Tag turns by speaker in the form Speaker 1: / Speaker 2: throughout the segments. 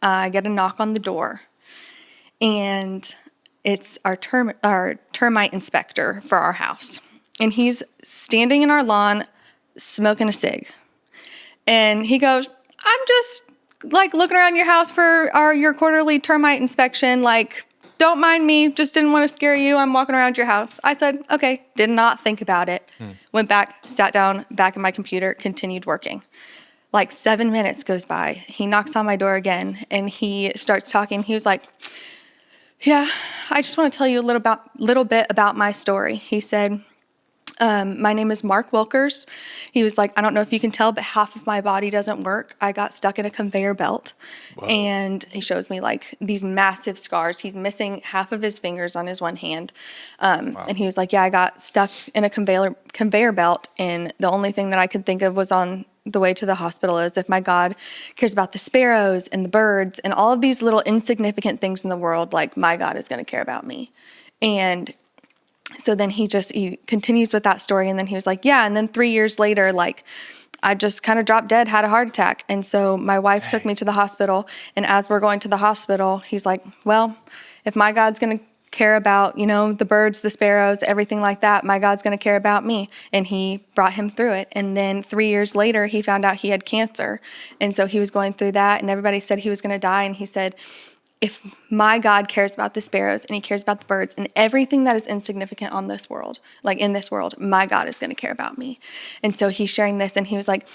Speaker 1: I get a knock on the door, and it's our termite inspector for our house. And he's standing in our lawn smoking a cig. And he goes, I'm just like looking around your house for your quarterly termite inspection. Like, don't mind me. Just didn't want to scare you. I'm walking around your house. I said, okay. Did not think about it. Went back, sat down, back in my computer, continued working. Like 7 minutes goes by. He knocks on my door again, and he starts talking. He was like, yeah, I just want to tell you a little bit about my story. He said, my name is Mark Wilkers. He was like, I don't know if you can tell, but half of my body doesn't work. I got stuck in a conveyor belt. Whoa. And he shows me like these massive scars. He's missing half of his fingers on his one hand. Wow. And he was like, yeah, I got stuck in a conveyor belt. And the only thing that I could think of was on the way to the hospital is if my God cares about the sparrows and the birds and all of these little insignificant things in the world, like my God is going to care about me. And so then he continues with that story. And then he was like, yeah. And then 3 years later, like I just kind of dropped dead, had a heart attack. And so my wife took me to the hospital. And as we're going to the hospital, he's like, well, if my God's going to care about, the birds, the sparrows, everything like that, my God's going to care about me. And he brought him through it. And then 3 years later, he found out he had cancer. And so he was going through that, and everybody said he was going to die. And he said, if my God cares about the sparrows and he cares about the birds and everything that is insignificant on this world, like in this world, my God is going to care about me. And so he's sharing this, and he was like,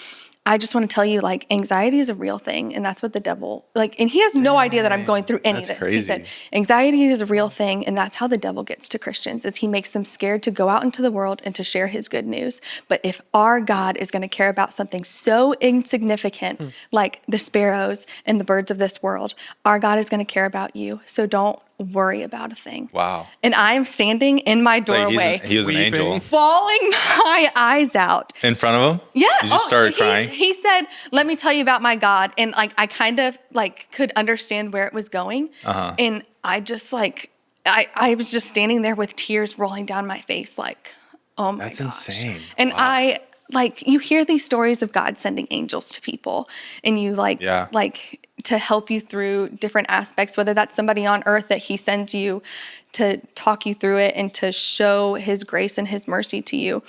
Speaker 1: I just want to tell you, like, anxiety is a real thing. And that's what the devil, like, and he has no idea that I'm going through any of this. Crazy. He said, anxiety is a real thing. And that's how the devil gets to Christians, is he makes them scared to go out into the world and to share his good news. But if our God is going to care about something so insignificant, like the sparrows and the birds of this world, our God is going to care about you. So don't worry about a thing.
Speaker 2: Wow.
Speaker 1: And I am standing in my doorway.
Speaker 2: He was an angel.
Speaker 1: Bawling my eyes out.
Speaker 2: In front of him?
Speaker 1: Yeah.
Speaker 2: You just started crying?
Speaker 1: He said, let me tell you about my God. And like, I kind of like could understand where it was going. Uh-huh. And I just like, I was just standing there with tears rolling down my face. Like, oh my gosh.
Speaker 2: That's insane.
Speaker 1: And
Speaker 2: wow.
Speaker 1: You hear these stories of God sending angels to people, and you to help you through different aspects, whether that's somebody on earth that he sends you to talk you through it and to show his grace and his mercy to you.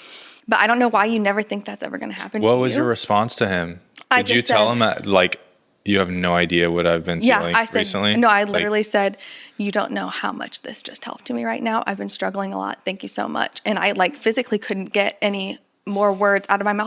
Speaker 1: But I don't know why you never think that's ever going to happen to you.
Speaker 2: What was your response to him? Did you tell him that, like, you have no idea what I've been feeling recently?
Speaker 1: No, I literally said, you don't know how much this just helped me right now. I've been struggling a lot. Thank you so much. And I physically couldn't get any more words out of my mouth.